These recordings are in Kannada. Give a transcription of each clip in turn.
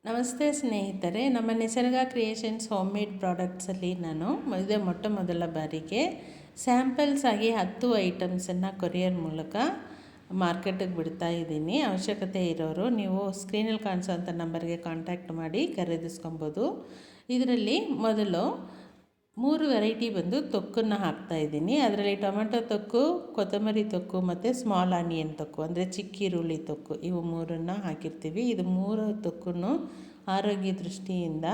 ನಮಸ್ತೆ ಸ್ನೇಹಿತರೆ, ನಮ್ಮ ನಿಸರ್ಗ ಕ್ರಿಯೇಷನ್ಸ್ ಹೋಮ್ ಮೇಡ್ ಪ್ರಾಡಕ್ಟ್ಸಲ್ಲಿ ನಾನು ಇದೇ ಮೊದಲ ಬಾರಿಗೆ ಸ್ಯಾಂಪಲ್ಸ್ ಆಗಿ 10 ಐಟಮ್ಸನ್ನು ಕೊರಿಯರ್ ಮೂಲಕ ಮಾರ್ಕೆಟಿಗೆ ಬಿಡ್ತಾ ಇದ್ದೀನಿ. ಅವಶ್ಯಕತೆ ಇರೋರು ನೀವು ಸ್ಕ್ರೀನಲ್ಲಿ ಕಾಣಿಸೋಂಥ ನಂಬರ್ಗೆ ಕಾಂಟ್ಯಾಕ್ಟ್ ಮಾಡಿ ಖರೀದಿಸ್ಕೊಬೋದು. ಇದರಲ್ಲಿ ಮೊದಲು 3 ವೆರೈಟಿ ಬಂದು ತೊಕ್ಕನ್ನು ಹಾಕ್ತಾಯಿದ್ದೀನಿ. ಅದರಲ್ಲಿ ಟೊಮೆಟೊ ತೊಕ್ಕು, ಕೊತ್ತಂಬರಿ ತೊಕ್ಕು ಮತ್ತು ಸ್ಮಾಲ್ ಆನಿಯನ್ ತೊಕ್ಕು ಅಂದರೆ ಚಿಕ್ಕ ಈರುಳ್ಳಿ ತೊಕ್ಕು, ಇವು 3 ಹಾಕಿರ್ತೀವಿ. ಇದು 3 ತೊಕ್ಕೂ ಆರೋಗ್ಯ ದೃಷ್ಟಿಯಿಂದ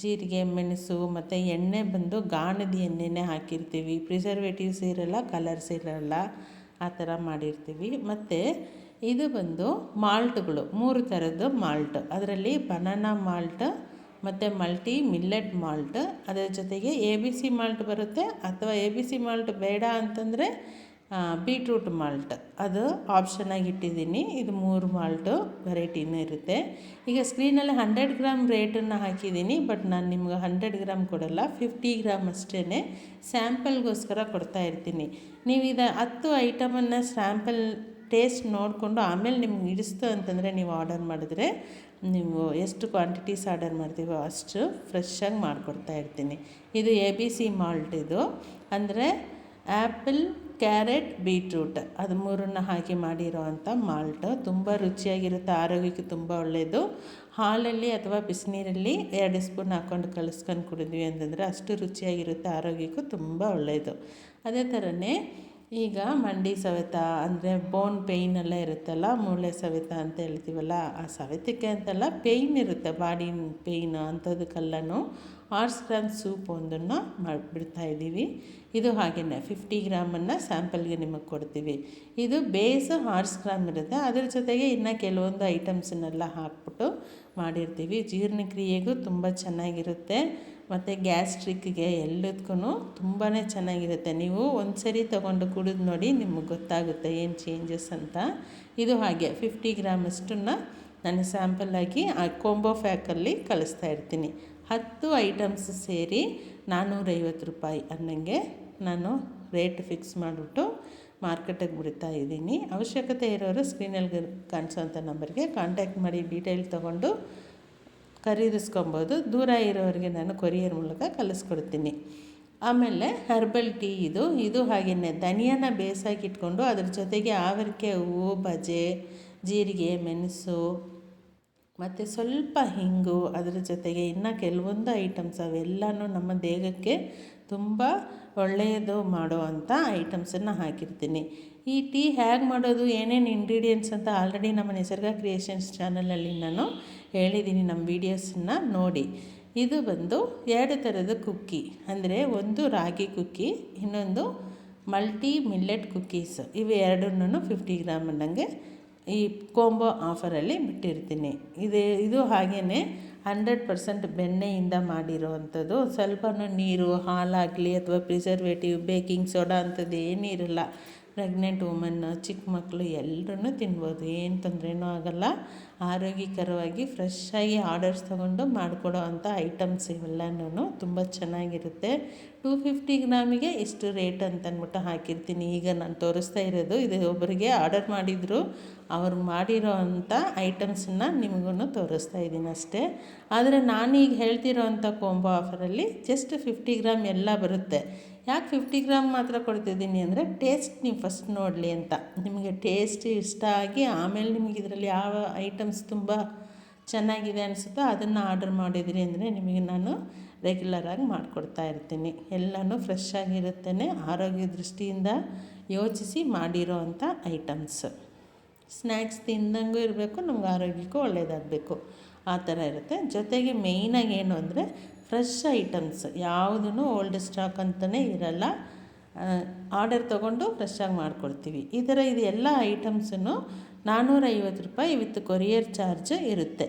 ಜೀರಿಗೆ, ಮೆಣಸು ಮತ್ತು ಎಣ್ಣೆ ಬಂದು ಗಾಣದ ಎಣ್ಣೆನೇ ಹಾಕಿರ್ತೀವಿ. ಪ್ರಿಸರ್ವೇಟಿವ್ಸ್ ಇರೋಲ್ಲ, ಕಲರ್ಸ್ ಇರೋಲ್ಲ, ಆ ಥರ ಮಾಡಿರ್ತೀವಿ. ಮತ್ತು ಇದು ಬಂದು ಮಾಲ್ಟ್ಗಳು, 3 ಥರದ್ದು ಮಾಲ್ಟ್. ಅದರಲ್ಲಿ ಬನಾನಾ ಮಾಲ್ಟ್ ಮತ್ತು ಮಲ್ಟಿ ಮಿಲ್ಲೆಟ್ ಮಾಲ್ಟ್, ಅದರ ಜೊತೆಗೆ ABC ಮಾಲ್ಟ್ ಬರುತ್ತೆ. ಅಥವಾ ABC ಮಾಲ್ಟ್ ಬೇಡ ಅಂತಂದರೆ ಬೀಟ್ರೂಟ್ ಮಾಲ್ಟ್, ಅದು ಆಪ್ಷನಾಗಿ ಇಟ್ಟಿದ್ದೀನಿ. ಇದು 3 ಮಾಲ್ಟು ವೆರೈಟಿನೂ ಇರುತ್ತೆ. ಈಗ ಸ್ಕ್ರೀನಲ್ಲಿ 100 ಗ್ರಾಮ್ ರೇಟನ್ನು ಹಾಕಿದ್ದೀನಿ, ಬಟ್ ನಾನು ನಿಮ್ಗೆ 100 ಗ್ರಾಮ್ ಕೊಡೋಲ್ಲ, 50 ಗ್ರಾಮ್ ಅಷ್ಟೇ ಸ್ಯಾಂಪಲ್ಗೋಸ್ಕರ ಕೊಡ್ತಾಯಿರ್ತೀನಿ. ನೀವು ಇದು 10 ಐಟಮನ್ನು ಸ್ಯಾಂಪಲ್ ಟೇಸ್ಟ್ ನೋಡಿಕೊಂಡು ಆಮೇಲೆ ನಿಮ್ಗೆ ಹಿಡಿಸ್ತು ಅಂತಂದರೆ ನೀವು ಆರ್ಡರ್ ಮಾಡಿದ್ರೆ, ನೀವು ಎಷ್ಟು ಕ್ವಾಂಟಿಟೀಸ್ ಆರ್ಡರ್ ಮಾಡ್ತೀವೋ ಅಷ್ಟು ಫ್ರೆಶ್ಶಾಗಿ ಮಾಡಿಕೊಡ್ತಾ ಇರ್ತೀನಿ. ಇದು ABC ಮಾಲ್ಟ್, ಇದು ಅಂದರೆ ಆ್ಯಪಲ್, ಕ್ಯಾರೆಟ್, ಬೀಟ್ರೂಟ್ ಅದು 3 ಹಾಕಿ ಮಾಡಿರೋ ಅಂಥ ಮಾಲ್ಟು. ತುಂಬ ರುಚಿಯಾಗಿರುತ್ತೆ, ಆರೋಗ್ಯಕ್ಕೆ ತುಂಬ ಒಳ್ಳೆಯದು. ಹಾಲಲ್ಲಿ ಅಥವಾ ಬಿಸಿನೀರಲ್ಲಿ 2 ಸ್ಪೂನ್ ಹಾಕ್ಕೊಂಡು ಕಲಿಸ್ಕೊಂಡು ಕುಡಿದ್ವಿ ಅಂತಂದರೆ ಅಷ್ಟು ರುಚಿಯಾಗಿರುತ್ತೆ, ಆರೋಗ್ಯಕ್ಕೂ ತುಂಬ ಒಳ್ಳೆಯದು. ಅದೇ ಥರನೇ ಈಗ ಮಂಡಿ ಸವೆತ ಅಂದರೆ ಬೋನ್ ಪೇಯ್ನೆಲ್ಲ ಇರುತ್ತಲ್ಲ, ಮೂಳೆ ಸವೆತ ಅಂತ ಹೇಳ್ತೀವಲ್ಲ, ಆ ಸವೆತಕ್ಕೆ ಅಂತೆಲ್ಲ ಪೇಯ್ನ್ ಇರುತ್ತೆ, ಬಾಡಿ ಪೇಯ್ನು ಅಂಥದಕ್ಕೆಲ್ಲನೂ ಹಾರ್ಸ್ ಗ್ರಾಮ್ ಸೂಪ್ ಒಂದನ್ನು ಮಾಡಿಬಿಡ್ತಾಯಿದ್ದೀವಿ. ಇದು ಹಾಗೆಯೇ 50 ಗ್ರಾಮನ್ನು ಸ್ಯಾಂಪಲ್ಗೆ ನಿಮಗೆ ಕೊಡ್ತೀವಿ. ಇದು ಬೇಸ್ ಹಾರ್ಸ್ ಗ್ರಾಮ್ ಇರುತ್ತೆ, ಅದರ ಜೊತೆಗೆ ಇನ್ನು ಕೆಲವೊಂದು ಐಟಮ್ಸನ್ನೆಲ್ಲ ಹಾಕ್ಬಿಟ್ಟು ಮಾಡಿರ್ತೀವಿ. ಜೀರ್ಣಕ್ರಿಯೆಗೂ ತುಂಬ ಚೆನ್ನಾಗಿರುತ್ತೆ ಮತ್ತು ಗ್ಯಾಸ್ಟ್ರಿಕ್ಗೆ ಎಲ್ಲದಕ್ಕೂ ತುಂಬಾ ಚೆನ್ನಾಗಿರುತ್ತೆ. ನೀವು ಒಂದು ಸರಿ ತೊಗೊಂಡು ಕುಡಿದು ನೋಡಿ, ನಿಮಗೆ ಗೊತ್ತಾಗುತ್ತೆ ಏನು ಚೇಂಜಸ್ ಅಂತ. ಇದು ಹಾಗೆ 50 ಗ್ರಾಮ್ ಅಷ್ಟನ್ನು ನಾನು ಸ್ಯಾಂಪಲ್ಲಾಗಿ ಆ ಕೊಂಬೋ ಪ್ಯಾಕಲ್ಲಿ ಕಳಿಸ್ತಾ ಇರ್ತೀನಿ. 10 ಐಟಮ್ಸ್ ಸೇರಿ 450 ರೂಪಾಯಿ ಅನ್ನಂಗೆ ನಾನು ರೇಟ್ ಫಿಕ್ಸ್ ಮಾಡಿಬಿಟ್ಟು ಮಾರ್ಕೆಟಿಗೆ ಬಿಡ್ತಾ ಇದ್ದೀನಿ. ಅವಶ್ಯಕತೆ ಇರೋರು ಸ್ಕ್ರೀನಲ್ಲಿ ಕಾಣಿಸೋಂಥ ನಂಬರ್ಗೆ ಕಾಂಟ್ಯಾಕ್ಟ್ ಮಾಡಿ ಡೀಟೇಲ್ ತೊಗೊಂಡು ಖರೀದಿಸ್ಕೊಬೋದು. ದೂರ ಇರೋರಿಗೆ ನಾನು ಕೊರಿಯರ್ ಮೂಲಕ ಕಳಿಸ್ಕೊಡ್ತೀನಿ. ಆಮೇಲೆ ಹರ್ಬಲ್ ಟೀ, ಇದು ಹಾಗೆಯೇ ಧನಿಯಾನ ಬೇಸಾಗಿ ಇಟ್ಕೊಂಡು ಅದ್ರ ಜೊತೆಗೆ ಆವರಿಕೆ ಹೂವು, ಬಜೆ, ಜೀರಿಗೆ, ಮೆಣಸು ಮತ್ತು ಸ್ವಲ್ಪ ಹಿಂಗು, ಅದರ ಜೊತೆಗೆ ಇನ್ನು ಕೆಲವೊಂದು ಐಟಮ್ಸ್ ಅವೆಲ್ಲನೂ ನಮ್ಮ ದೇಹಕ್ಕೆ ತುಂಬ ಒಳ್ಳೆಯದು ಮಾಡುವಂಥ ಐಟಮ್ಸನ್ನು ಹಾಕಿರ್ತೀನಿ. ಈ ಟೀ ಹೇಗೆ ಮಾಡೋದು, ಏನೇನು ಇಂಗ್ರೀಡಿಯೆಂಟ್ಸ್ ಅಂತ ಆಲ್ರೆಡಿ ನಮ್ಮ ನಿಸರ್ಗ ಕ್ರಿಯೇಷನ್ಸ್ ಚಾನಲಲ್ಲಿ ನಾನು ಹೇಳಿದ್ದೀನಿ, ನಮ್ಮ ವೀಡಿಯೋಸನ್ನು ನೋಡಿ. ಇದು ಬಂದು 2 ಥರದ ಕುಕ್ಕಿ, ಅಂದರೆ ಒಂದು ರಾಗಿ ಕುಕ್ಕಿ, ಇನ್ನೊಂದು ಮಲ್ಟಿ ಮಿಲ್ಲೆಟ್ ಕುಕ್ಕೀಸ್. ಇವು 2 50 ಗ್ರಾಮ್ ಅನ್ನಂಗೆ ಈ ಕೊಂಬೋ ಆಫರಲ್ಲಿ ಬಿಟ್ಟಿರ್ತೀನಿ. ಇದು ಹಾಗೆಯೇ 100% ಬೆಣ್ಣೆಯಿಂದ ಮಾಡಿರೋವಂಥದ್ದು. ಸ್ವಲ್ಪನೂ ನೀರು, ಹಾಲಾಗಲಿ ಅಥವಾ ಪ್ರಿಸರ್ವೇಟಿವ್, ಬೇಕಿಂಗ್ ಸೋಡಾ ಅಂಥದ್ದು ಏನೂ ಇರಲ್ಲ. ಪ್ರೆಗ್ನೆಂಟ್ ವುಮನ್ನು, ಚಿಕ್ಕ ಮಕ್ಕಳು ಎಲ್ಲರೂ ತಿನ್ಬೋದು, ಏನು ತೊಂದರೆನೂ ಆಗೋಲ್ಲ. ಆರೋಗ್ಯಕರವಾಗಿ ಫ್ರೆಶ್ಶಾಗಿ ಆರ್ಡರ್ಸ್ ತೊಗೊಂಡು ಮಾಡಿಕೊಡೋ ಅಂಥ ಐಟಮ್ಸ್ ಇವೆಲ್ಲನೂ ತುಂಬ ಚೆನ್ನಾಗಿರುತ್ತೆ. 250 ಗ್ರಾಮಿಗೆ ಇಷ್ಟು ರೇಟ್ ಅಂತಂದ್ಬಿಟ್ಟು ಹಾಕಿರ್ತೀನಿ. ಈಗ ನಾನು ತೋರಿಸ್ತಾ ಇರೋದು ಇದು ಒಬ್ಬರಿಗೆ ಆರ್ಡರ್ ಮಾಡಿದರು, ಅವ್ರು ಮಾಡಿರೋ ಅಂಥ ಐಟಮ್ಸನ್ನು ನಿಮಗೂ ತೋರಿಸ್ತಾ ಇದ್ದೀನಿ ಅಷ್ಟೇ. ಆದರೆ ನಾನೀಗ ಹೇಳ್ತಿರೋ ಅಂಥ ಕೊಂಬೋ ಆಫರಲ್ಲಿ ಜಸ್ಟ್ 50 ಗ್ರಾಮ್ ಎಲ್ಲ ಬರುತ್ತೆ. ಯಾಕೆ 50 ಗ್ರಾಮ್ ಮಾತ್ರ ಕೊಡ್ತಿದ್ದೀನಿ ಅಂದರೆ ಟೇಸ್ಟ್ ನೀವು ಫಸ್ಟ್ ನೋಡಲಿ ಅಂತ. ನಿಮಗೆ ಟೇಸ್ಟ್ ಇಷ್ಟ ಆಗಿ ಆಮೇಲೆ ನಿಮಗೆ ಇದರಲ್ಲಿ ಯಾವ ಐಟಮ್ಸ್ ತುಂಬ ಚೆನ್ನಾಗಿದೆ ಅನಿಸುತ್ತೋ ಅದನ್ನು ಆರ್ಡರ್ ಮಾಡಿದ್ರಿ ಅಂದರೆ ನಿಮಗೆ ನಾನು ರೆಗ್ಯುಲರಾಗಿ ಮಾಡಿಕೊಡ್ತಾ ಇರ್ತೀನಿ. ಎಲ್ಲನೂ ಫ್ರೆಶ್ ಆಗಿರುತ್ತೇ, ಆರೋಗ್ಯ ದೃಷ್ಟಿಯಿಂದ ಯೋಚಿಸಿ ಮಾಡಿರೋ ಅಂಥ ಐಟಮ್ಸ್. ಸ್ನ್ಯಾಕ್ಸ್ ತಿಂದಂಗೂ ಇರಬೇಕು, ನಮ್ಗೆ ಆರೋಗ್ಯಕ್ಕೂ ಒಳ್ಳೆಯದಾಗಬೇಕು, ಆ ಥರ ಇರುತ್ತೆ. ಜೊತೆಗೆ ಮೇಯ್ನಾಗಿ ಏನು ಅಂದರೆ ಫ್ರೆಶ್ ಐಟಮ್ಸ್, ಯಾವುದೂ ಓಲ್ಡ್ ಸ್ಟಾಕ್ ಅಂತಲೇ ಇರಲ್ಲ. ಆರ್ಡರ್ ತೊಗೊಂಡು ಫ್ರೆಶ್ಶಾಗಿ ಮಾಡಿಕೊಡ್ತೀವಿ. ಈ ಥರ ಇದು ಎಲ್ಲ ಐಟಮ್ಸನ್ನು 450 ರೂಪಾಯಿ ವಿತ್ ಕೊರಿಯರ್ ಚಾರ್ಜ್ ಇರುತ್ತೆ.